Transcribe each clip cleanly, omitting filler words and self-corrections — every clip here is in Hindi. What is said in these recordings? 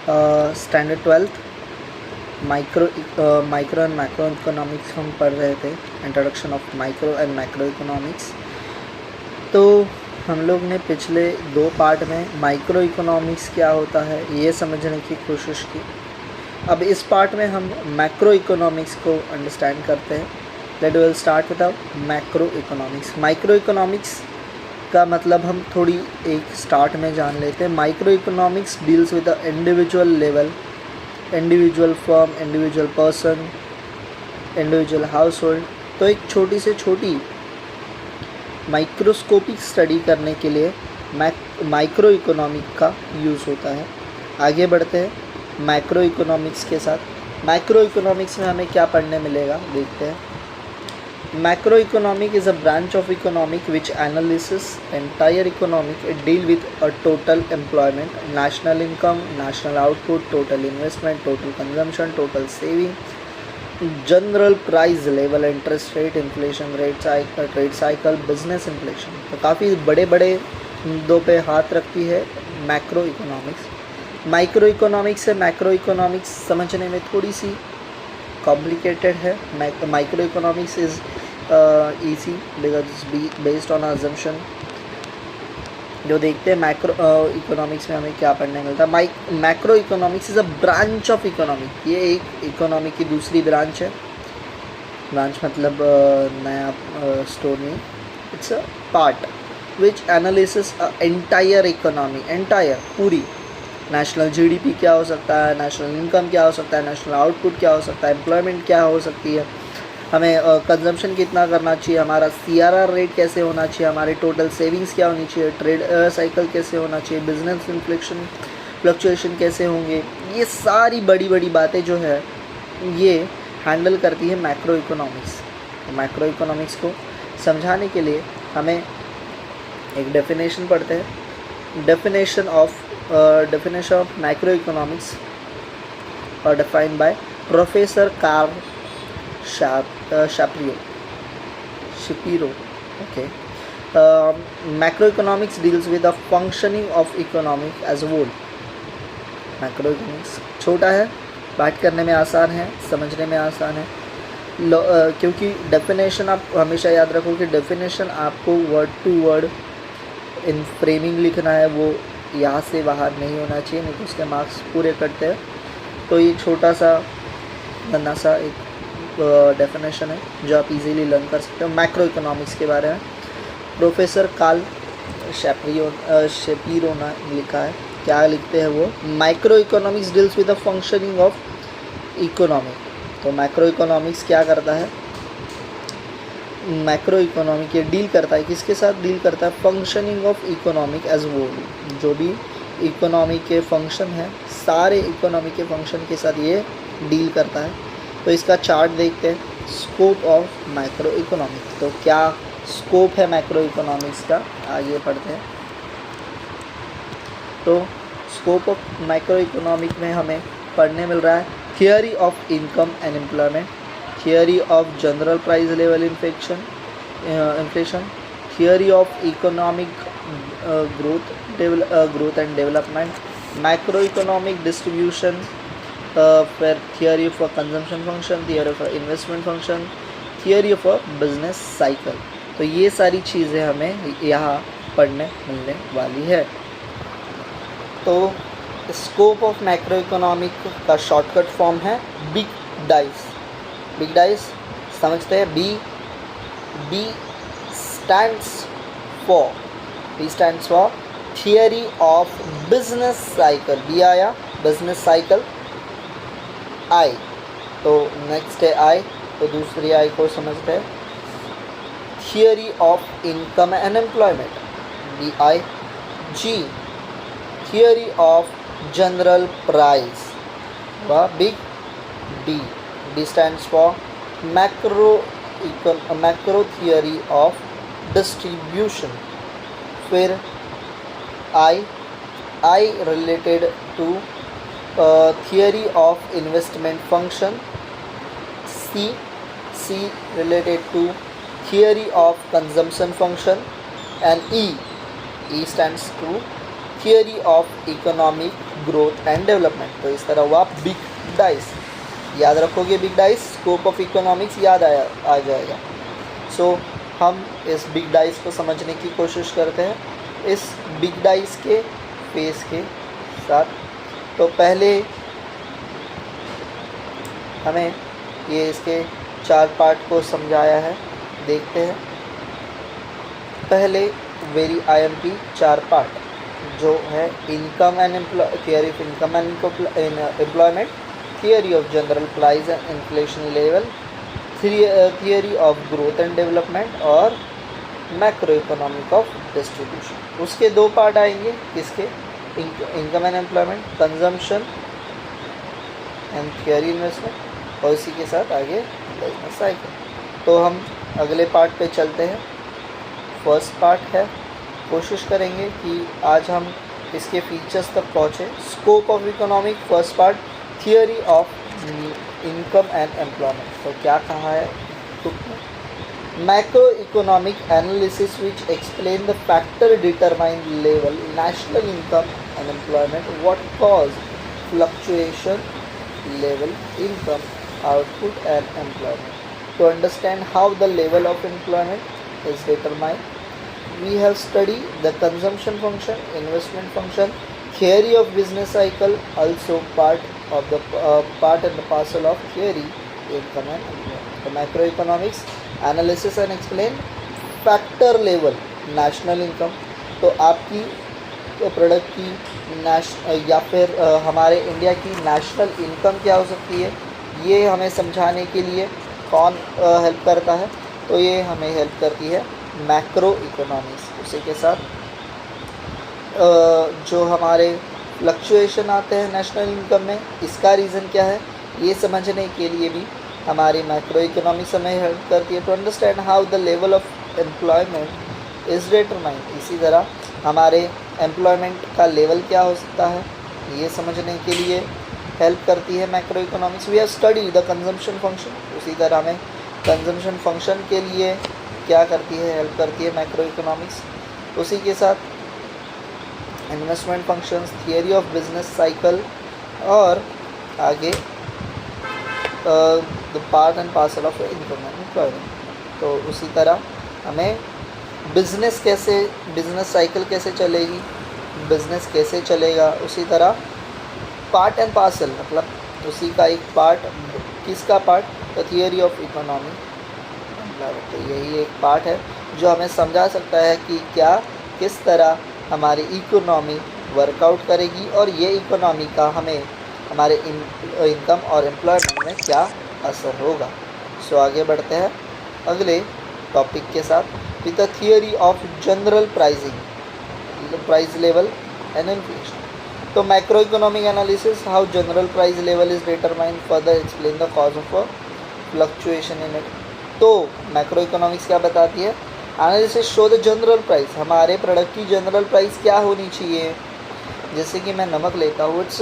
Standard 12th micro and macro economics हम पढ़ रहे थे, introduction of micro and macro economics. तो हम लोग ने पिछले 2 पार्ट में माइक्रो इकोनॉमिक्स क्या होता है ये समझने की कोशिश की। अब इस पार्ट में हम मैक्रो इकोनॉमिक्स को अंडरस्टैंड करते हैं। Let will start with macro economics. Micro economics का मतलब हम थोड़ी एक स्टार्ट में जान लेते हैं। Micro economics deals with the individual level, individual firm, individual person, individual house hold. तो एक छोटी से छोटी माइक्रोस्कोपिक स्टडी करने के लिए माइक्रो इकोनॉमिक का यूज़ होता है। आगे बढ़ते हैं मैक्रो इकोनॉमिक्स के साथ। मैक्रो इकोनॉमिक्स में हमें क्या पढ़ने मिलेगा देखते हैं। Macroeconomic is a branch of economic which analyses entire economic. It deal with a total employment, national income, national output, total investment, total consumption, total saving, general price level, interest rate, inflation rate, trade cycle, business inflation। तो काफ़ी बड़े बड़े मुद्दों पे हाथ रखती है मैक्रो इकोनॉमिक्स। माइक्रो इकोनॉमिक्स से मैक्रो इकोनॉमिक्स समझने में थोड़ी सी कॉम्प्लिकेटेड है। Micro economics is easy because it's based on assumption। जो देखते हैं मैक्रो इकोनॉमिक्स में हमें क्या पढ़ने मिलता है। Macro economics is a branch of economic. ये एक इकोनॉमिक की दूसरी ब्रांच है। ब्रांच मतलब नया स्टोर नहीं, it's a part which analysis entire economy, entire पूरी। नेशनल जीडीपी क्या हो सकता है, नेशनल इनकम क्या हो सकता है, नेशनल आउटपुट क्या हो सकता है, एम्प्लॉयमेंट क्या हो सकती है, हमें कंजम्पशन कितना करना चाहिए, हमारा सीआरआर रेट कैसे होना चाहिए, हमारी टोटल सेविंग्स क्या होनी चाहिए, ट्रेड साइकिल कैसे होना चाहिए, बिजनेस इन्फ्लेशन फ्लक्चुएशन कैसे होंगे। ये सारी बड़ी बड़ी बातें जो है ये हैंडल करती है मैक्रो इकोनॉमिक्स। मैक्रो इकोनॉमिक्स को समझाने के लिए हमें एक डेफिनेशन पढ़ते हैं। डेफिनेशन ऑफ मैक्रो इकोनॉमिक्स और defined by professor Karl Shapiro। Okay। Macroeconomics deals with the functioning of economic as a whole। Macroeconomics छोटा है, बात करने में आसान है, समझने में आसान है। क्योंकि डेफिनेशन आप हमेशा याद रखो कि डेफिनेशन आपको word to word in framing लिखना है, वो यहाँ से बाहर नहीं होना चाहिए, नहीं तो उसके मार्क्स पूरे कटते हैं। तो ये छोटा सा नन्हा सा एक डेफिनेशन है जो आप इजीली लर्न कर सकते हो मैक्रो इकोनॉमिक्स के बारे में। प्रोफेसर कार्ल शेपिरो ने लिखा है। क्या लिखते हैं वो? Micro economics deals with the functioning of economy. तो मैक्रो इकोनॉमिक्स क्या करता है? मैक्रो इकोनॉमिक ये डील करता है, किसके साथ डील करता है? फंक्शनिंग ऑफ इकोनॉमिक एज वोल। जो भी इकोनॉमी के फंक्शन हैं, सारे इकोनॉमी के फंक्शन के साथ ये डील करता है। तो इसका चार्ट देखते हैं। स्कोप ऑफ मैक्रो इकोनॉमिक, तो क्या स्कोप है मैक्रो इकोनॉमिक्स का, आगे पढ़ते हैं। तो स्कोप ऑफ मैक्रो इकोनॉमिक में हमें पढ़ने मिल रहा है theory of income and employment, theory of general price level inflation, theory of economic growth and development, macro economic distribution, फिर theory of a consumption function, theory of a investment function, theory of a business cycle. तो ये सारी चीज़ें हमें यहाँ पढ़ने मिलने वाली है। तो स्कोप ऑफ मैक्रो इकोनॉमिक का शॉर्टकट फॉर्म है बिग डाइस। बिग डाइस समझते हैं। B stands for theory of business cycle. B आया बिजनेस साइकिल। आई, तो नेक्स्ट है आई, तो दूसरी आई को समझते हैं theory of income and employment. B I. G theory of general price व big D. D stands for macro theory of distribution. फिर I related to theory of investment function। C related to theory of consumption function। and E stands to theory of economic growth and development. तो इस तरह हुआ बिग डाइस, याद रखोगे big dice, scope of economics याद आ जाएगा। सो हम इस बिग डाइस को समझने की कोशिश करते हैं इस बिग डाइस के फेस के साथ। तो पहले हमें ये इसके 4 पार्ट को समझाया है, देखते हैं। पहले वेरी IMP 4 पार्ट जो है income and theory of income and employment, theory of general price and inflation level, theory of growth and development और मैक्रो इकोनॉमिक ऑफ डिस्ट्रीब्यूशन। उसके 2 पार्ट आएंगे, किसके, income and employment, consumption and theory investment, और इसी के साथ आगे बिजनेस साइकिल। तो हम अगले पार्ट पे चलते हैं। फर्स्ट पार्ट है, कोशिश करेंगे कि आज हम इसके फीचर्स तक पहुँचे। Scope of economic, first part, theory of income and employment. तो क्या कहा है, macro economic analysis which explain the factor determine level national income and employment, what cause fluctuation level income, output and employment. To understand how the level of employment is determined, we have studied the consumption function, investment function, theory of business cycle, also part and the parcel of theory income and employment. The macroeconomics analysis and explain factor level national income। तो आपकी प्रोडक्ट की या फिर हमारे इंडिया की नेशनल इनकम क्या हो सकती है, ये हमें समझाने के लिए कौन हेल्प करता है, तो ये हमें हेल्प करती है मैक्रो इकोनॉमिक्स। उसी के साथ जो हमारे फ्लक्चुएशन आते हैं नेशनल इनकम में, इसका रीज़न क्या है, ये समझने के लिए भी हमारी मैक्रो इकोनॉमिक्स हमें हेल्प करती है। To understand how the level of employment is determined, इसी तरह हमारे एम्प्लॉयमेंट का लेवल क्या हो सकता है, ये समझने के लिए हेल्प करती है macro economics. We have study the consumption function, उसी तरह हमें कंजम्पशन फंक्शन के लिए क्या करती है, हेल्प करती है मैक्रो इकोनॉमिक्स। उसी के साथ investment functions, theory of business cycle और आगे the part and parcel of income and employment. तो उसी तरह हमें बिजनेस साइकिल कैसे चलेगी, बिजनेस कैसे चलेगा, उसी तरह पार्ट एंड पार्सल मतलब उसी का एक पार्ट, किसका part, the theory of economy. तो यही एक पार्ट है जो हमें समझा सकता है कि क्या किस तरह हमारी इकोनॉमी वर्कआउट करेगी और ये इकोनॉमी का हमें हमारे इनकम और एम्प्लॉयमेंट में क्या असर होगा। सो आगे बढ़ते हैं अगले टॉपिक के साथ, with the theory of general pricing, price level and inflation. तो macro economic analysis, how general price level is determined, further explain the cause of fluctuation in it. तो मैक्रो इकोनॉमिक्स क्या बताती है, analysis show the general price, हमारे प्रोडक्ट की जनरल प्राइस क्या होनी चाहिए। जैसे कि मैं नमक लेता हूँ, इट्स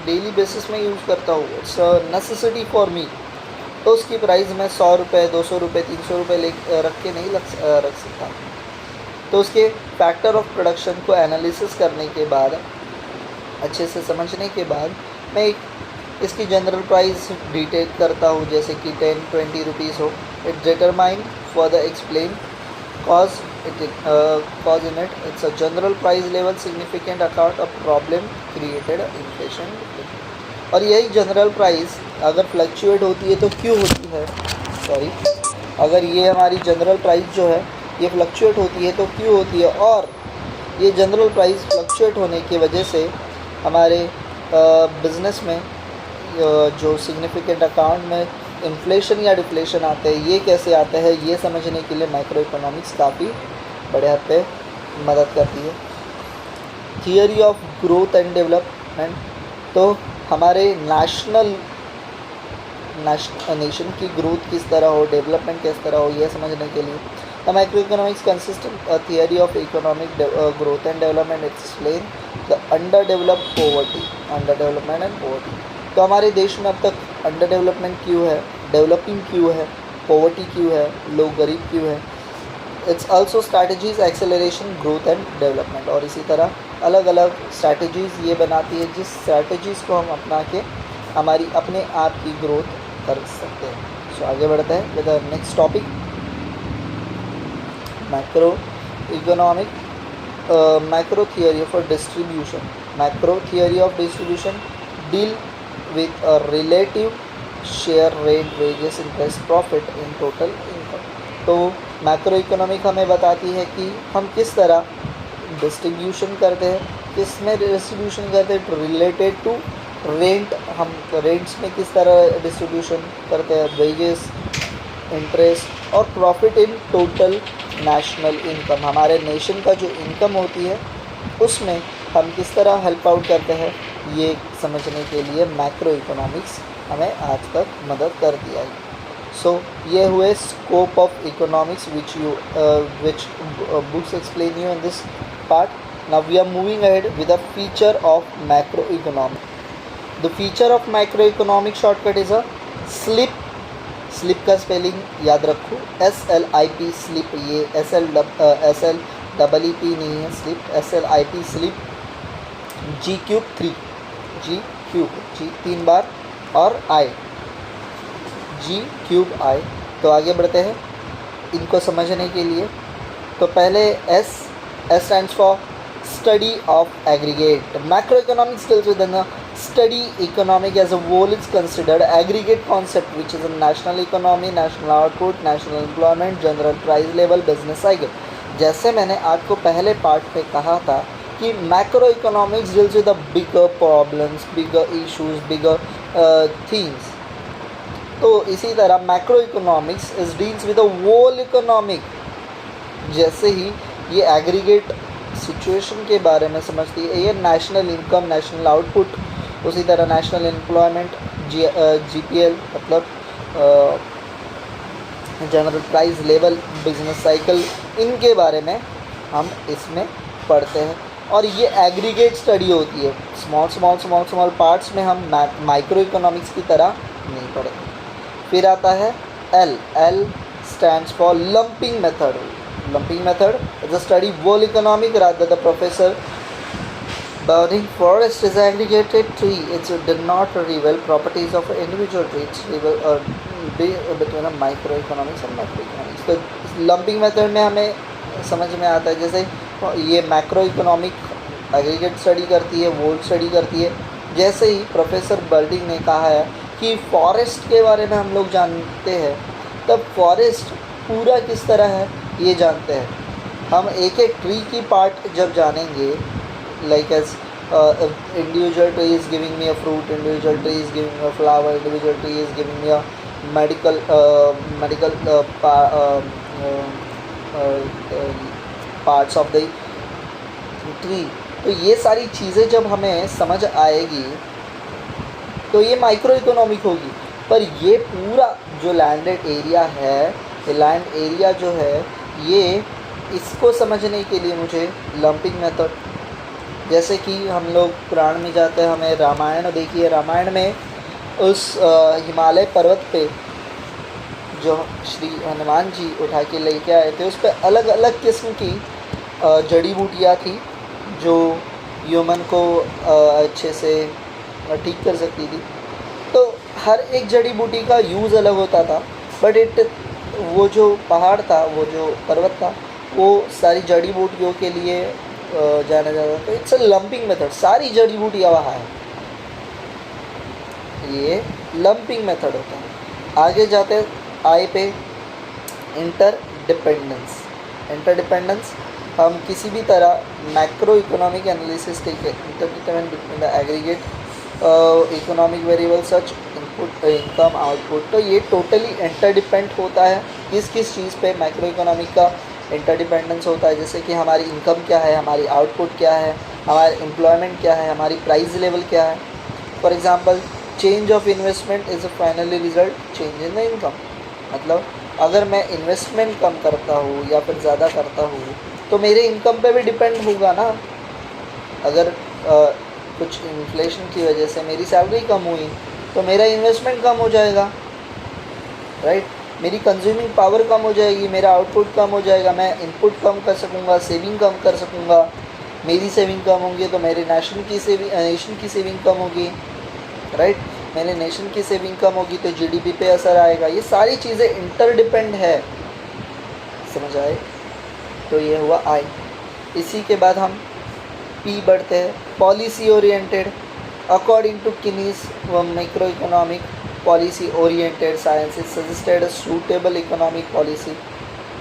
डेली बेसिस में यूज़ करता हूँ, इट्स नेसेसिटी फॉर मी, तो उसकी प्राइस मैं 100 रुपये, 200 रुपये, 300 रुपये रख के नहीं रख सकता। तो उसके फैक्टर ऑफ प्रोडक्शन को एनालिसिस करने के बाद, अच्छे से समझने के बाद, मैं इसकी जनरल प्राइस डिटेक्ट करता हूँ, जैसे कि 10-20 रुपीज़ हो। It determine further explain cause in it, it's a general price level significant account of problem created inflation। और यही जनरल प्राइस अगर फ्लक्चुएट होती है तो क्यों होती है, अगर ये हमारी जनरल प्राइस जो है ये फ्लक्चुएट होती है तो क्यों होती है, और ये जनरल प्राइस फ्लक्चुएट होने की वजह से हमारे बिज़नेस में जो सिग्निफिकेंट अकाउंट में इन्फ्लेशन या डिफ्लेशन आते हैं, ये कैसे आते हैं, ये समझने के लिए मैक्रो इकोनॉमिक्स काफ़ी बड़े हद पे मदद करती है। Theory of growth and development, तो हमारे नेशन की ग्रोथ किस तरह हो, डेवलपमेंट किस तरह हो, ये समझने के लिए the macro economics consist theory of economic growth and development explain the under development and poverty. तो हमारे देश में अब तक अंडर डेवलपमेंट क्यों है, डेवलपिंग क्यों है, पॉवर्टी क्यों है, लोग गरीब क्यों है। It's also strategies acceleration growth and development, और इसी तरह अलग अलग स्ट्रैटेजीज़ ये बनाती है, जिस स्ट्रैटेजीज़ को हम अपना के हमारी अपने आप की ग्रोथ कर सकते हैं। सो आगे बढ़ते हैं with the next topic, macro economic macro theory of distribution. Macro theory of distribution deal with a relative share rate, wages, interest, profit in total income. तो मैक्रो इकोनॉमिक हमें बताती है कि हम किस तरह डिस्ट्रीब्यूशन करते हैं, किस में डिस्ट्रीब्यूशन करते हैं रिलेटेड टू रेंट, हम रेंट्स में किस तरह डिस्ट्रीब्यूशन करते हैं, वेजेस, इंटरेस्ट और profit in total national income, हमारे नेशन का जो इनकम होती है उसमें हम किस तरह हेल्प आउट करते हैं, ये समझने के लिए मैक्रो इकोनॉमिक्स हमें आज तक मदद कर दिया है। सो ये हुए scope of economics which books explain you in this part. Now we are moving ahead with a feature of macro economic. The feature of macro economic shortcut is a slip. Slip का स्पेलिंग याद रखो, SLIP स्लिप, ये SLEEP नहीं है, slip SLIP slip, G³ 3, G³ G 3 बार और I, G³ I। तो आगे बढ़ते हैं इनको समझने के लिए। तो पहले S stands for study of aggregate. Macro economics deals with the study economic as a whole is considered aggregate concept which is a national economy, national output, national employment, general price level, business cycle। जैसे मैंने आपको पहले पार्ट में कहा था कि macro economics deals with the bigger problems, bigger issues, bigger things. तो इसी तरह macro economics is deals with the whole economic. जैसे ही ये एग्रीगेट सिचुएशन के बारे में समझती है, ये नेशनल इनकम, नेशनल आउटपुट, उसी तरह नेशनल एम्प्लॉयमेंट, GPL मतलब general price level, business cycle, इनके बारे में हम इसमें पढ़ते हैं। और ये एग्रीगेट स्टडी होती है, स्मॉल पार्ट्स में हम माइक्रो इकोनॉमिक्स की तरह नहीं पढ़ते। फिर आता है L stands for lumping method. Lumping method is a study whole economic rather the professor burning forest is aggregated tree. It did not reveal properties of individual trees, reveal between a microeconomics and macroeconomics। तो lumping method में हमें समझ में आता है, जैसे ये मैक्रो इकोनॉमिक एग्रीगेट स्टडी करती है, वोल स्टडी करती है। जैसे ही प्रोफेसर बर्डिंग ने कहा है कि फॉरेस्ट के बारे में हम लोग जानते हैं, तब फॉरेस्ट पूरा किस तरह है ये जानते हैं। हम एक एक ट्री की पार्ट जब जानेंगे, like as individual tree is giving me a fruit, individual tree is giving me a flower, individual tree is giving me a medical parts of the tree. तो ये सारी चीज़ें जब हमें समझ आएगी तो ये माइक्रो इकोनॉमिक होगी। पर ये पूरा जो लैंडेड एरिया है, ये लैंड एरिया जो है, ये इसको समझने के लिए मुझे लंपिंग मेथड, जैसे कि हम लोग पुराण में जाते हैं, हमें रामायण देखिए, रामायण में उस हिमालय पर्वत पे जो श्री हनुमान जी उठा के लेके आए थे, उस पर अलग अलग किस्म की जड़ी बूटियाँ थी जो ह्यूमन को अच्छे से ठीक कर सकती थी। तो हर एक जड़ी बूटी का यूज़ अलग होता था, बट वो जो पहाड़ था, वो जो पर्वत था, वो सारी जड़ी बूटियों के लिए जाना जाता था। इट्स अ लंपिंग मेथड, सारी जड़ी बूटियाँ वहाँ है, ये लंपिंग मेथड होता है। आगे जाते आई पे इंटरडिपेंडेंस। इंटरडिपेंडेंस हम किसी भी तरह मैक्रो इकोनॉमिक एनालिसिस के interdependent between the aggregate economic variable such input, income, output. तो ये टोटली इंटरडिपेंड होता है किस किस चीज़ पे मैक्रो इकोनॉमिक का इंटरडिपेंडेंस होता है। जैसे कि हमारी इनकम क्या है, हमारी आउटपुट क्या है, हमारे एम्प्लॉयमेंट क्या है, हमारी प्राइस लेवल क्या है। For example change of investment is a finally result change in the income. मतलब अगर मैं इन्वेस्टमेंट कम करता हूँ या फिर ज़्यादा करता हूँ तो मेरे इनकम पे भी डिपेंड होगा ना। अगर कुछ इन्फ्लेशन की वजह से मेरी सैलरी कम हुई तो मेरा इन्वेस्टमेंट कम हो जाएगा, राइट। मेरी कंज्यूमिंग पावर कम हो जाएगी, मेरा आउटपुट कम हो जाएगा, मैं इनपुट कम कर सकूँगा, सेविंग कम कर सकूँगा, मेरी सेविंग कम होंगी तो मेरे नेशन की सेविंग कम होगी, राइट। मेरे नेशन की सेविंग कम होगी तो जीडीपी पे असर आएगा। ये सारी चीज़ें इंटरडिपेंड है, समझ आए। तो ये हुआ आई। इसी के बाद हम पी बढ़ते हैं, policy oriented. According to Keynes macro economic policy oriented science is suggested a suitable economic policy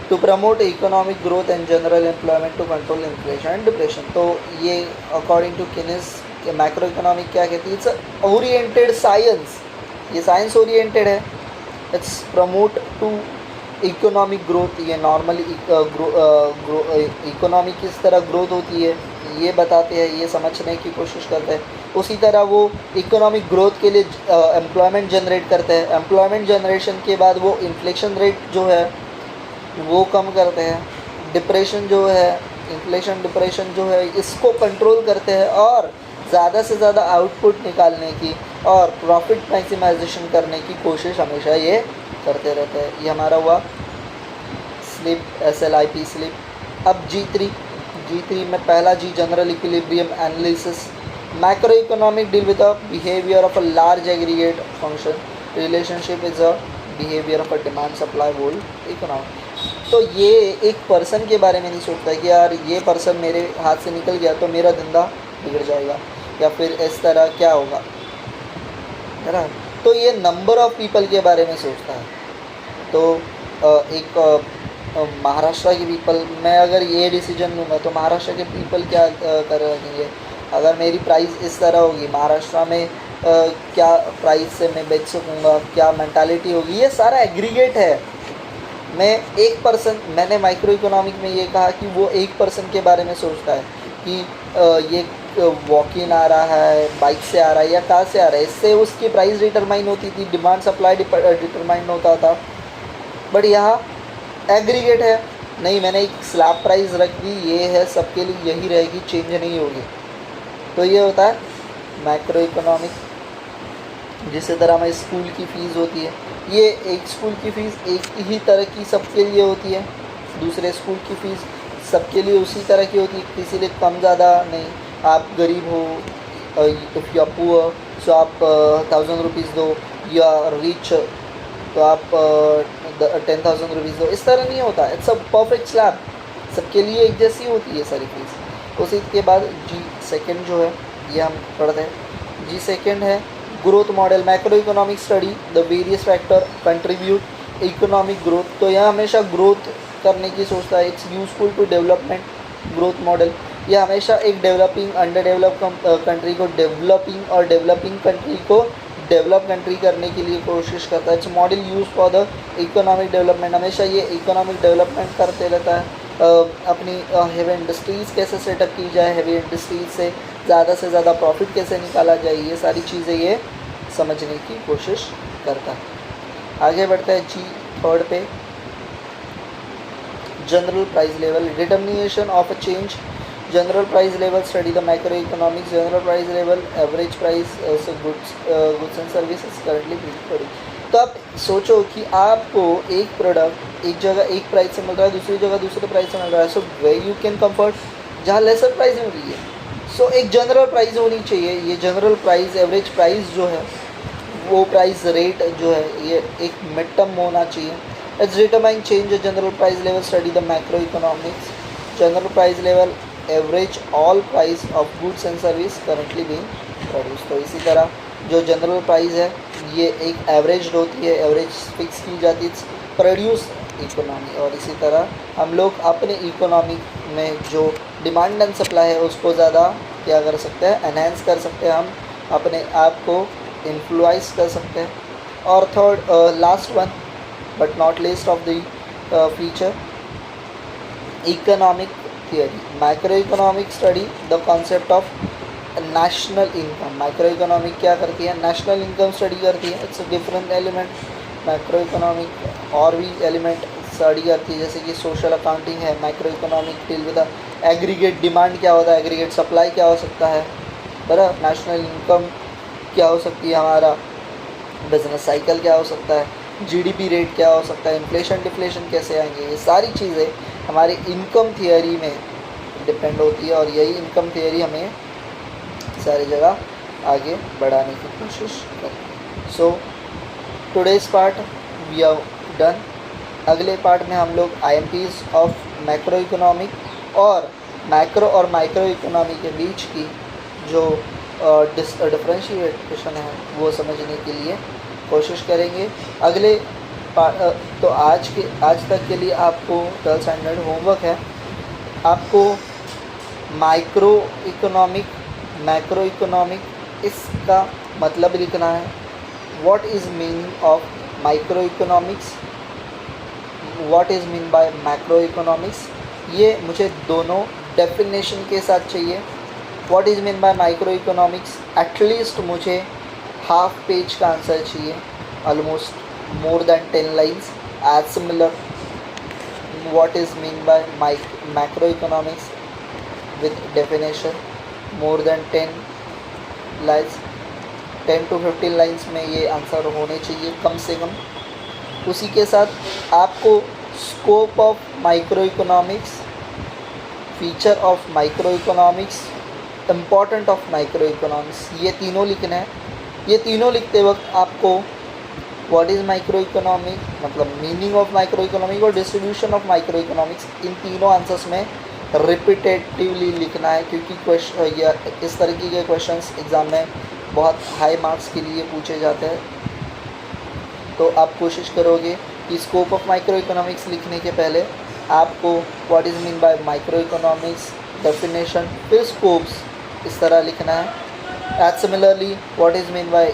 to promote economic growth and general employment to control inflation and depression. तो ये according to Keynes macro economic क्या कहती है, इट्स ओरिएंटेड साइंस, ये साइंस ओरिएंटेड है। It's promote to economic growth, ये नॉर्मली इकोनॉमी किस तरह ग्रोथ होती है ये बताते हैं, ये समझने की कोशिश करते हैं। उसी तरह वो इकोनॉमिक ग्रोथ के लिए एम्प्लॉयमेंट जनरेट करते हैं। एम्प्लॉयमेंट जनरेशन के बाद वो इन्फ्लेशन रेट जो है वो कम करते हैं। डिप्रेशन जो है, इन्फ्लेशन डिप्रेशन जो है, इसको कंट्रोल करते हैं और ज़्यादा से ज़्यादा आउटपुट निकालने की और प्रॉफिट मैक्सिमाइजेशन करने की कोशिश हमेशा ये करते रहते हैं। ये हमारा हुआ स्लिप, SLIP स्लिप। अब G3 में पहला G general equilibrium analysis. Macro economic deal with the behaviour of a large aggregate function, relationship is a behaviour of a demand supply whole economy. तो ये एक पर्सन के बारे में नहीं सोचता है कि यार ये पर्सन मेरे हाथ से निकल गया तो मेरा धंधा बिगड़ जाएगा या फिर इस तरह क्या होगा, है ना। तो ये नंबर ऑफ़ पीपल के बारे में सोचता है। तो एक महाराष्ट्र की पीपल, मैं अगर ये डिसीजन लूँगा तो महाराष्ट्र के पीपल क्या कर रखेंगे। अगर मेरी प्राइस इस तरह होगी महाराष्ट्र में, क्या प्राइस से मैं बेच सकूँगा, क्या मेंटालिटी होगी, ये सारा एग्रीगेट है। मैं एक पर्सन, मैंने माइक्रो इकोनॉमिक में ये कहा कि वो एक पर्सन के बारे में सोचता है कि ये वॉक इन आ रहा है, बाइक से आ रहा है या कार से आ रहा है, इससे उसकी प्राइस डिटरमाइन होती थी, डिमांड सप्लाई डिटरमाइन होता था। बट यहाँ एग्रीगेट है, नहीं मैंने एक स्लैब प्राइस रख दी, ये है सबके लिए यही रहेगी, चेंज नहीं होगी। तो ये होता है मैक्रो इकोनॉमिक। जिस तरह हमारी स्कूल की फ़ीस होती है, ये एक स्कूल की फ़ीस एक ही तरह की सबके लिए होती है, दूसरे स्कूल की फ़ीस सबके लिए उसी तरह की होती है, किसी लिए कम ज़्यादा नहीं। आप गरीब हो, if you are poor so आप 1000 रुपीज़ दो, या रिच तो आप 10,000 रुपीज़ दो, इस तरह नहीं होता। इट्स अ परफेक्ट स्लैब, सबके लिए एक जैसी होती है सारी फीस। उसी के बाद G2 जो है ये हम पढ़ते हैं। G2 है growth model, macro economic study the various factor contribute economic growth. तो यह हमेशा ग्रोथ करने की सोचता है। It's useful to development growth model, यह हमेशा एक डेवलपिंग अंडर डेवलप कंट्री को डेवलपिंग और डेवलपिंग कंट्री को डेवलप कंट्री करने के लिए कोशिश करता है। It's model use for the economic development, हमेशा ये इकोनॉमिक डेवलपमेंट करते रहता है। अपनी हेवी इंडस्ट्रीज़ कैसे सेटअप की जाए, हेवी इंडस्ट्रीज से ज़्यादा प्रॉफिट कैसे निकाला जाए, ये सारी चीज़ें ये समझने की कोशिश करता है। आगे बढ़ता है G3 पे, general price level, determination of a change. General price level study the macro economics, general price level average price goods and services currently produce. तो आप सोचो कि आपको एक प्रोडक्ट एक जगह एक प्राइस से मिल रहा है, दूसरी जगह दूसरे प्राइस से मिल रहा है। सो वे यू कैन कंफर्ट जहाँ लेसर प्राइस मिल रही है। सो एक जनरल प्राइस होनी चाहिए। ये जनरल प्राइस एवरेज प्राइस जो है वो प्राइस रेट जो है ये एक मिड टर्म होना चाहिए। It's determine change general price level study the macro economics, general price level average all price of goods and service currently being produce. तो इसी तरह जो जनरल प्राइस है ये एक एवरेज होती है, एवरेज फिक्स की जाती है प्रोड्यूस इकोनॉमी। और इसी तरह हम लोग अपने इकोनॉमी में जो डिमांड एंड सप्लाई है उसको ज़्यादा क्या कर सकते हैं, एनहेंस कर सकते हैं, हम अपने आप को इन्फ्लुएंस कर सकते हैं। और third last one but not least of the feature, economic theory, macro economic study the concept of national income. Micro economic क्या करती है, नेशनल इनकम स्टडी करती है। It's a different element. Micro economic और भी एलिमेंट स्टडी करती है, जैसे कि सोशल अकाउंटिंग है। Micro economic deal with aggregate demand क्या होता है, एग्रीगेट सप्लाई क्या हो सकता है, बराबर। नेशनल इनकम क्या हो सकती है, हमारा बिजनेस साइकिल क्या हो सकता है, जीडीपी रेट क्या हो सकता है, इन्फ्लेशन डिफ्लेशन कैसे आएंगे, ये सारी चीज़ें हमारी इनकम थियरी में डिपेंड होती है, और यही इनकम थियरी हमें सारी जगह आगे बढ़ाने की कोशिश करें। So today's part we are done. अगले पार्ट में हम लोग IMPs ऑफ मैक्रो इकोनॉमिक और मैक्रो और माइक्रो इकोनॉमी के बीच की जो डिफरेंशिएशन है वो समझने के लिए कोशिश करेंगे। अगले तो आज तक के लिए आपको 12th स्टैंडर्ड होमवर्क है, आपको माइक्रो इकोनॉमिक मैक्रो इकोनॉमिक इसका मतलब लिखना है। What is meaning of micro economics, what is mean by macro economics, ये मुझे दोनों डेफिनेशन के साथ चाहिए। What is mean by micro economics at least मुझे हाफ पेज का आंसर चाहिए, almost more than 10 lines. As similar, what is mean by macroeconomics with definition, more than 10 lines, 10 to 15 lines में ये आंसर होने चाहिए कम से कम। उसी के साथ आपको scope of micro economics, feature of micro economics, important of micro economics, ये तीनों लिखना है। ये तीनों लिखते वक्त आपको व्हाट इज़ माइक्रो इकोनॉमिक मतलब मीनिंग ऑफ माइक्रो इकोनॉमिक और डिस्ट्रीब्यूशन ऑफ माइक्रो इकोनॉमिक्स, इन तीनों आंसर्स में रिपीटेटिवली लिखना है, क्योंकि इस तरीके के क्वेश्चंस एग्ज़ाम में बहुत हाई मार्क्स के लिए पूछे जाते हैं। तो आप कोशिश करोगे कि स्कोप ऑफ माइक्रो इकोनॉमिक्स लिखने के पहले आपको what is mean by micro economics, definition, फिर स्कोप्स, इस तरह लिखना है। As similarly, what is mean by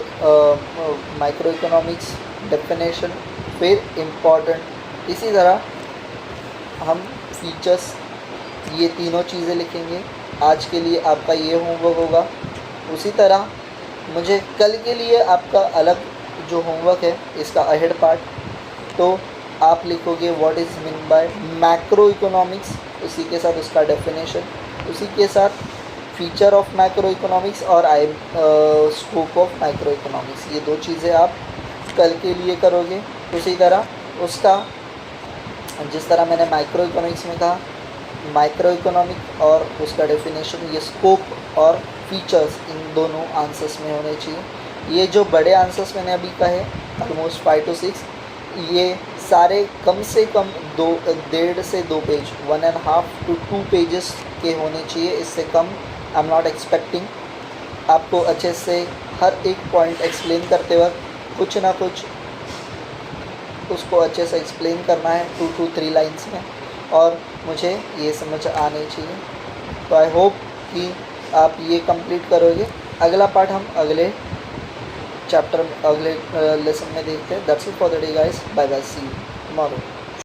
microeconomics, definition, फिर important। इसी तरह हम फीचर्स, ये तीनों चीज़ें लिखेंगे। आज के लिए आपका ये होमवर्क होगा। उसी तरह मुझे कल के लिए आपका अलग जो होमवर्क है इसका अहेड पार्ट, तो आप लिखोगे what is mean by macro economics, उसी के साथ उसका डेफिनेशन, उसी के साथ फीचर ऑफ मैक्रो इकोनॉमिक्स और स्कोप ऑफ माइक्रो इकोनॉमिक्स, ये दो चीज़ें आप कल के लिए करोगे। उसी तरह उसका जिस तरह मैंने माइक्रो इकोनॉमिक्स में कहा, माइक्रो इकोनॉमिक और उसका डेफिनेशन, ये स्कोप और फीचर्स इन दोनों आंसर्स में होने चाहिए। ये जो बड़े आंसर्स मैंने अभी कहे ऑलमोस्ट 5 to 6, ये सारे कम से कम 1.5 से 2 पेज, 1.5 to 2 पेजेस के होने चाहिए। इससे कम आई एम नॉट एक्सपेक्टिंग। आपको अच्छे से हर एक पॉइंट एक्सप्लेन करते वक्त कुछ ना कुछ उसको अच्छे से एक्सप्लेन करना है 2 to 3 लाइन्स में, और मुझे ये समझ आनी चाहिए। तो आई होप कि आप ये कंप्लीट करोगे। अगला पार्ट हम अगले चैप्टर, अगले लेसन में देखते हैं। That's it for the day guys, bye bye, see you tomorrow.